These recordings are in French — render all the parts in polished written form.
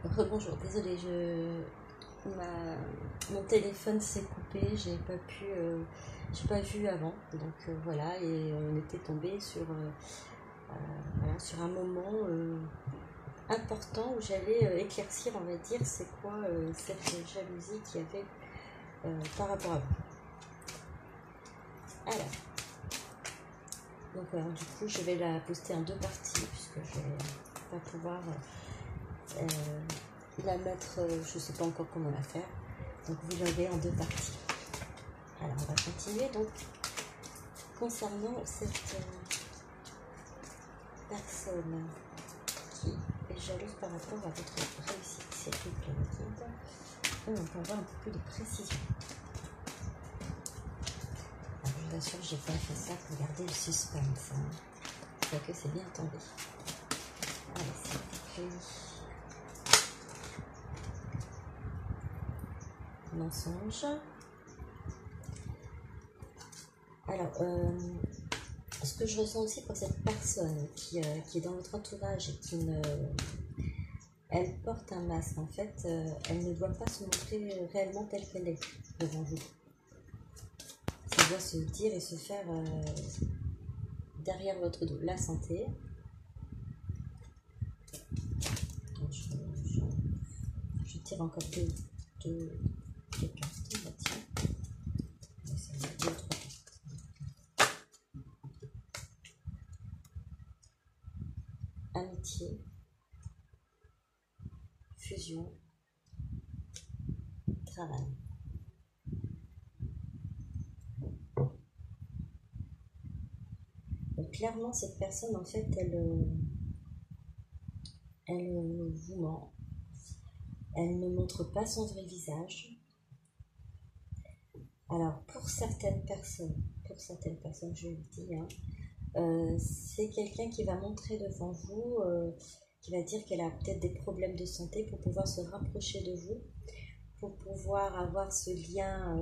Rebonjour, désolée, mon téléphone s'est coupé, j'ai pas vu avant, donc voilà, et on était tombé voilà, sur un moment important où j'allais éclaircir, on va dire, c'est quoi cette jalousie qu'il y avait par rapport à vous. Alors, du coup, je vais la poster en deux parties puisque je vais pas pouvoir la mettre, je sais pas encore comment la faire, donc vous l'avez en deux parties. Alors on va continuer donc concernant cette personne qui est jalouse par rapport à votre réussite, c'est diplomatique. On peut avoir un peu plus de précision. Alors, je vous assure, j'ai pas fait ça pour garder le suspense, hein. Que c'est bien tombé. Allez, c'est écrit. Mensonge. Alors, ce que je ressens aussi pour cette personne qui est dans votre entourage et qui ne... Elle porte un masque, en fait, elle ne doit pas se montrer réellement telle qu'elle est devant vous. Ça doit se dire et se faire derrière votre dos. La santé. Donc, je tire encore deux cartes. Bah, tiens. Ça va, 2 ou 3 cartes. Amitié. Fusion. Travail. Donc, clairement, cette personne, en fait, elle vous ment. Elle ne montre pas son vrai visage. Alors, pour certaines personnes, je le dis, hein, c'est quelqu'un qui va montrer devant vous, qui va dire qu'elle a peut-être des problèmes de santé pour pouvoir se rapprocher de vous, pour pouvoir avoir ce lien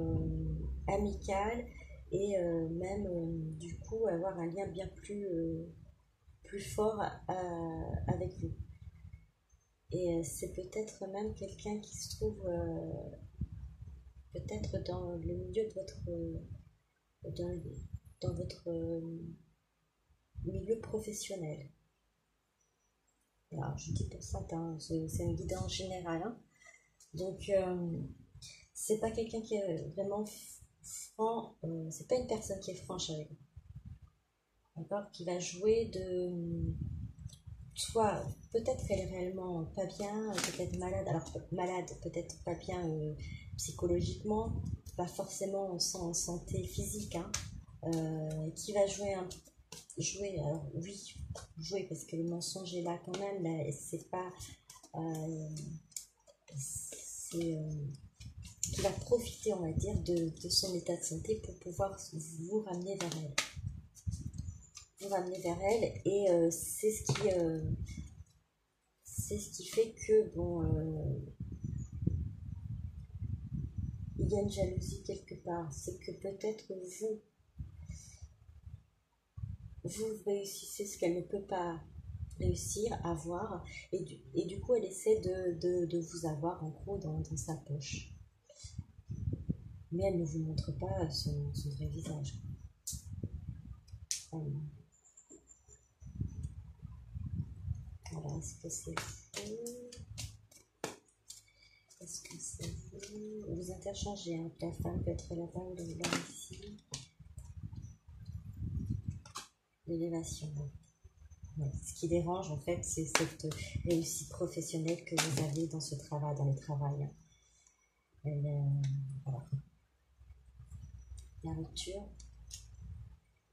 amical et même, du coup, avoir un lien bien plus fort avec vous. Et c'est peut-être même quelqu'un qui se trouve peut-être dans le milieu de dans votre milieu professionnel. Alors, je dis pour certains, c'est un guide en général, hein. Donc, c'est pas quelqu'un qui est vraiment franc, c'est pas une personne qui est franche avec vous. D'accord, qui va jouer de... Soit, peut-être qu'elle est réellement pas bien, peut-être malade, alors malade, peut-être pas bien psychologiquement, pas forcément en santé physique, hein, qui va jouer alors oui, jouer parce que le mensonge est là quand même, là, c'est pas... qui va profiter, on va dire, de son état de santé pour pouvoir vous ramener vers elle. Et c'est ce qui fait que, bon, il y a une jalousie quelque part. C'est que peut-être vous réussissez ce qu'elle ne peut pas réussir à voir, et du coup elle essaie de vous avoir en gros dans sa poche, mais elle ne vous montre pas son vrai visage. Alors, est-ce que c'est vous? Est-ce que c'est vous? Vous interchangez, hein. La femme peut être là-bas ou là ici. L'élévation. Ouais. Ce qui dérange, en fait, c'est cette réussite professionnelle que vous avez dans ce travail, dans le travail. Voilà. La rupture,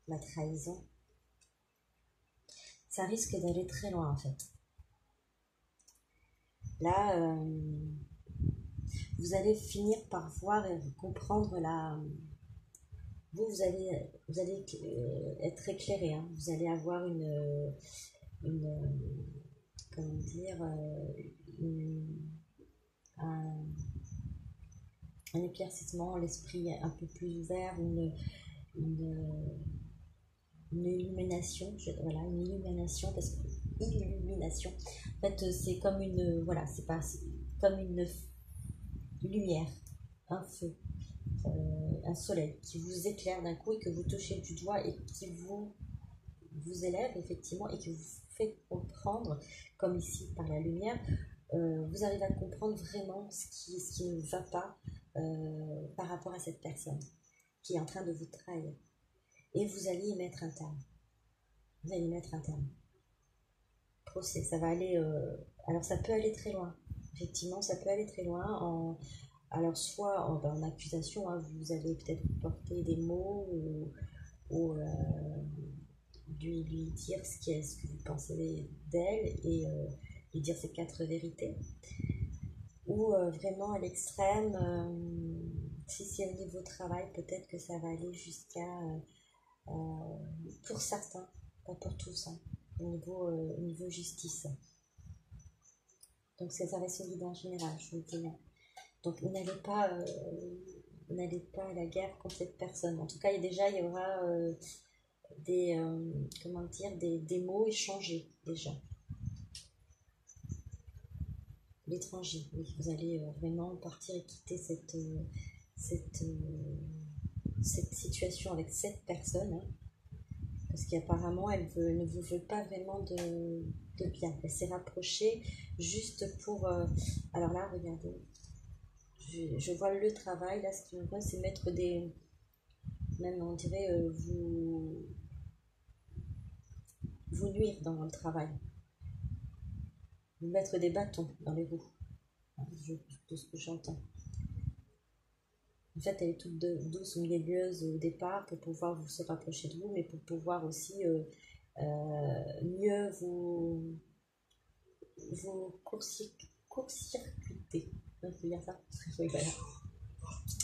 la trahison. Ça risque d'aller très loin, en fait. Là, vous allez finir par voir et comprendre vous allez être éclairé, hein. Vous allez avoir comment dire, un éclaircissement, l'esprit un peu plus ouvert, une illumination, voilà, une illumination, parce que illumination. En fait, c'est comme une, voilà, c'est pas, c'est comme une lumière, un feu, un soleil qui vous éclaire d'un coup et que vous touchez du doigt et qui vous élève effectivement et qui vous fait comprendre, comme ici par la lumière, vous arrivez à comprendre vraiment ce qui ne va pas par rapport à cette personne qui est en train de vous trahir. Et vous allez y mettre un terme. Vous allez y mettre un terme. Procès, ça va aller... alors ça peut aller très loin. Effectivement, ça peut aller très loin. Alors soit en accusation, hein, vous allez peut-être porter des mots ou lui dire ce que vous pensez d'elle et lui dire ses 4 vérités. Ou vraiment à l'extrême, si c'est au niveau travail, peut-être que ça va aller jusqu'à, pour certains, pas pour tous, hein, au niveau justice. Donc ça reste une idée en général, je vous le dis. Donc n'allez pas à la guerre contre cette personne. En tout cas, il y aura des mots échangés déjà. L'étranger, oui, vous allez vraiment partir et quitter cette situation avec cette personne, hein, parce qu'apparemment elle ne vous veut pas vraiment de bien. Elle s'est rapprochée juste pour... alors là, regardez, je vois le travail, là ce qui me voit c'est mettre des... Même on dirait vous nuire dans le travail. Vous mettre des bâtons dans les roues, de ce que j'entends. En fait, elle est toute douce, mielleuse au départ pour pouvoir se rapprocher de vous, mais pour pouvoir aussi mieux vous court-circuiter. On peut dire ça? Oui, voilà.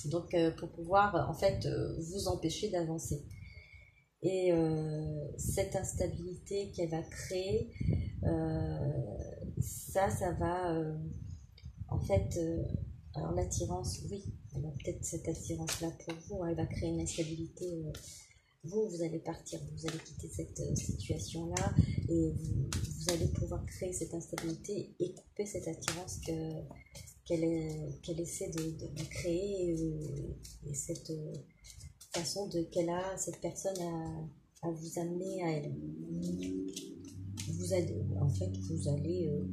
Donc, pour pouvoir, en fait, vous empêcher d'avancer. Et cette instabilité qu'elle va créer, ça va, en fait, alors l'attirance, oui, elle a peut-être cette attirance-là pour vous, hein, elle va créer une instabilité. Vous allez partir, vous allez quitter cette situation-là et vous allez pouvoir créer cette instabilité et couper cette attirance qu'elle essaie de créer et cette façon qu'elle a, cette personne à vous amener à elle. Vous allez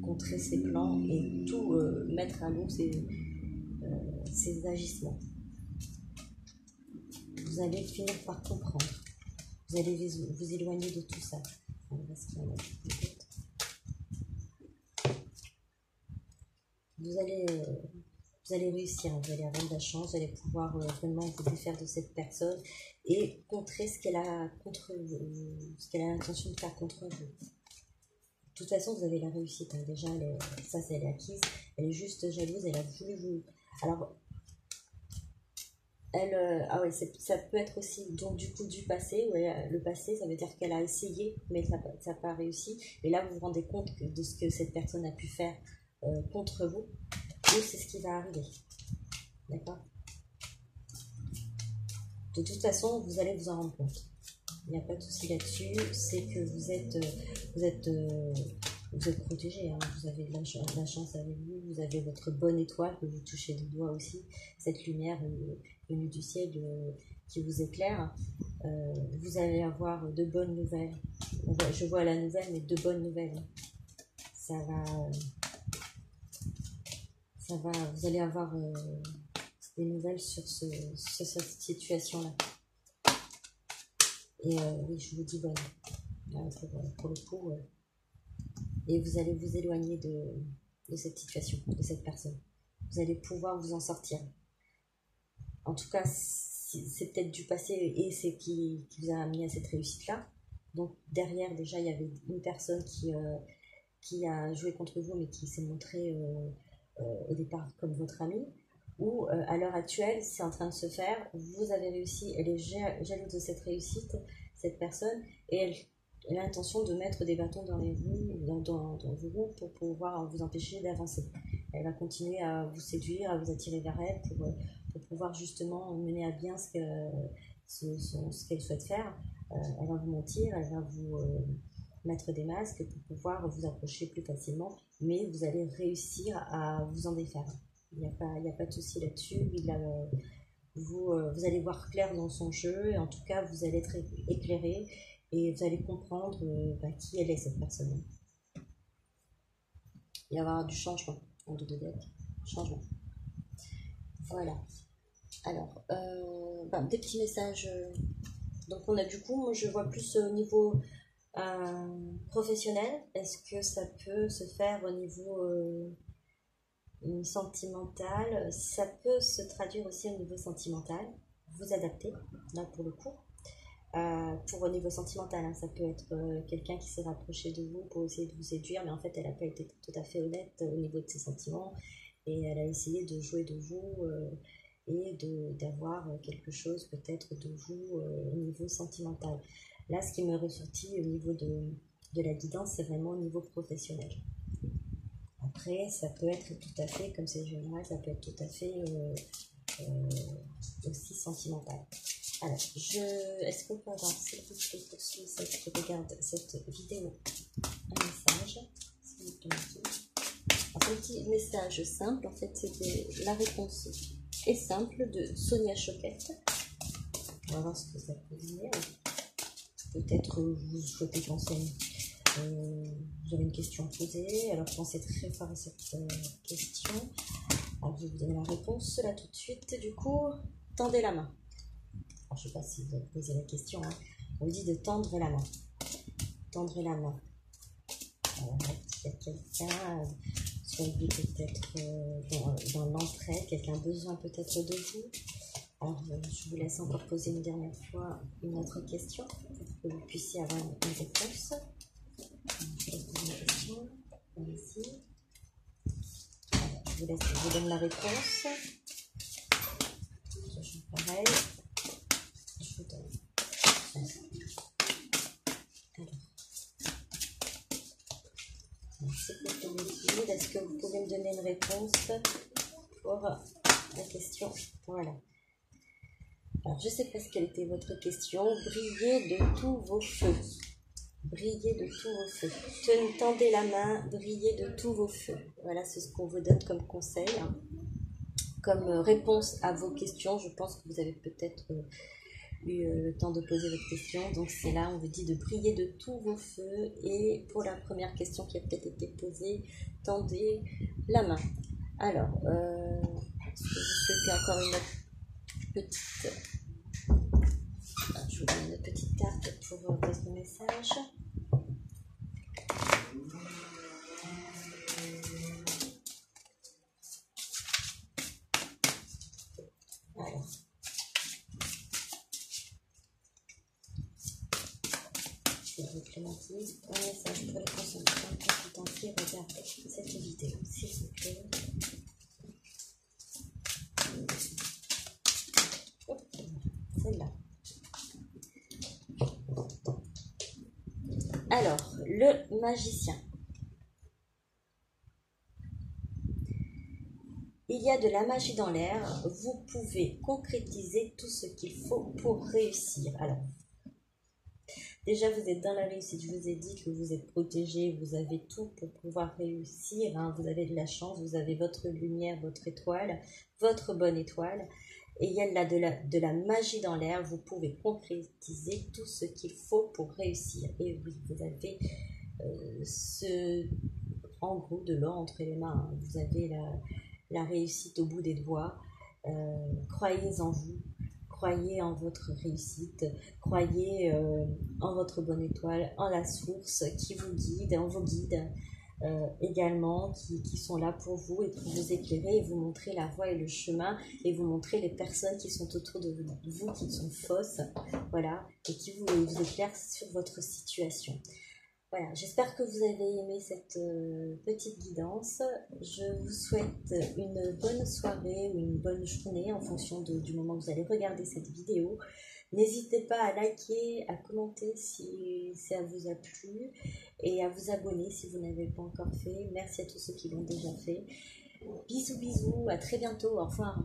contrer ses plans et tout mettre à l'eau ses agissements. Vous allez finir par comprendre. Vous allez vous éloigner de tout ça. Vous allez réussir, vous allez avoir de la chance, vous allez pouvoir vraiment vous défaire de cette personne et contrer ce qu'elle a contre vous, ce qu'elle a l'intention de faire contre vous. De toute façon, vous avez la réussite, hein. Déjà, ça c'est acquise, elle est juste jalouse, elle a voulu vous... Alors, ah ouais, ça peut être aussi donc du coup du passé. Ouais, le passé, ça veut dire qu'elle a essayé, mais ça n'a pas réussi. Et là, vous vous rendez compte de ce que cette personne a pu faire contre vous. Et c'est ce qui va arriver. D'accord? De toute façon, vous allez vous en rendre compte. Il n'y a pas de souci là-dessus. C'est que vous êtes protégé, hein. Vous avez de la chance avec vous. Vous avez votre bonne étoile que vous touchez du doigt aussi. Cette lumière venue du ciel qui vous éclaire. Vous allez avoir de bonnes nouvelles. Je vois la nouvelle, mais de bonnes nouvelles. Vous allez avoir des nouvelles sur cette situation-là. Et oui, je vous dis bonne. Pour le coup. Et vous allez vous éloigner de cette situation, de cette personne. Vous allez pouvoir vous en sortir. En tout cas, c'est peut-être du passé et c'est qui vous a amené à cette réussite-là. Donc derrière, déjà, il y avait une personne qui a joué contre vous, mais qui s'est montrée au départ comme votre amie. Ou à l'heure actuelle, c'est en train de se faire. Vous avez réussi, elle est jalouse de cette réussite, cette personne, et elle a l'intention de mettre des bâtons dans les roues, dans vos roues pour pouvoir vous empêcher d'avancer. Elle va continuer à vous séduire, à vous attirer vers elle pour pouvoir justement mener à bien ce qu'elle souhaite faire. Elle va vous mentir, elle va mettre des masques pour pouvoir vous approcher plus facilement, mais vous allez réussir à vous en défaire. Il n'y a pas de souci là-dessus. Vous allez voir clair dans son jeu, et en tout cas, vous allez être éclairé et vous allez comprendre qui elle est, cette personne. Il va y avoir du changement en deux de deck. Changement. Voilà. Alors, des petits messages. Donc, on a du coup, moi je vois plus au niveau professionnel. Est-ce que ça peut se faire au niveau sentimental? Ça peut se traduire aussi au niveau sentimental. Vous adaptez, là pour le coup. Pour au niveau sentimental, hein, ça peut être quelqu'un qui s'est rapproché de vous pour essayer de vous séduire, mais en fait elle n'a pas été tout à fait honnête au niveau de ses sentiments et elle a essayé de jouer de vous et d'avoir quelque chose peut-être de vous au niveau sentimental. Là, ce qui me ressortit au niveau de la guidance, c'est vraiment au niveau professionnel. Après, ça peut être tout à fait, comme c'est général, ça peut être tout à fait aussi sentimental. Alors, est-ce qu'on peut avoir, s'il vous plaît, pour ceux qui regardent cette vidéo, un message, s'il vous plaît. Alors, un petit message simple, en fait, c'était la réponse est simple de Sonia Choquette. On va voir ce que ça peut dire. Peut-être vous souhaitez penser, vous avez une question à poser, alors pensez très fort à cette question. Alors, je vais vous donner la réponse là tout de suite. Du coup, tendez la main. Alors, je ne sais pas si vous avez posé la question. Hein. On vous dit de tendre la main. Tendre la main. Alors, il y a quelqu'un, soit vous peut-être dans l'entraide, quelqu'un a besoin peut-être de vous. Alors, je vous laisse encore poser une dernière fois une autre question pour que vous puissiez avoir une réponse. Je vais poser une question. Ici. Alors, je vous donne la réponse. Je fais pareil. Je vous donne. Alors, c'est pour que est-ce que vous pouvez me donner une réponse pour la question? Voilà. Alors, je ne sais pas quelle était votre question. Brillez de tous vos feux. Brillez de tous vos feux. Tendez la main, brillez de tous vos feux. Voilà, c'est ce qu'on vous donne comme conseil. Hein. Comme réponse à vos questions, je pense que vous avez peut-être eu le temps de poser votre question. Donc, c'est là, on vous dit de briller de tous vos feux. Et pour la première question qui a peut-être été posée, tendez la main. Alors, est-ce que vous souhaitez encore une petite... Je vous donne une petite carte pour votre message. Alors. Je vous clémentise. Un message pour les consultants qui regardent cette vidéo, s'il vous plaît. Celle-là. Alors, le magicien. Il y a de la magie dans l'air. Vous pouvez concrétiser tout ce qu'il faut pour réussir. Alors, déjà, vous êtes dans la réussite. Je vous ai dit que vous êtes protégé. Vous avez tout pour pouvoir réussir. Hein. Vous avez de la chance. Vous avez votre lumière, votre étoile, votre bonne étoile. Et il y a là de la magie dans l'air. Vous pouvez concrétiser tout ce qu'il faut pour réussir. Et oui, vous avez en gros de l'or entre les mains. Hein. Vous avez la réussite au bout des doigts. Croyez en vous. Croyez en votre réussite, croyez en votre bonne étoile, en la source qui vous guide, en vos guides également qui sont là pour vous et pour vous éclairer et vous montrer la voie et le chemin et vous montrer les personnes qui sont autour de vous qui sont fausses, voilà, et qui vous éclairent sur votre situation. Voilà, j'espère que vous avez aimé cette petite guidance. Je vous souhaite une bonne soirée ou une bonne journée en fonction du moment où vous allez regarder cette vidéo. N'hésitez pas à liker, à commenter si ça vous a plu et à vous abonner si vous n'avez pas encore fait. Merci à tous ceux qui l'ont déjà fait. Bisous, bisous, à très bientôt, au revoir.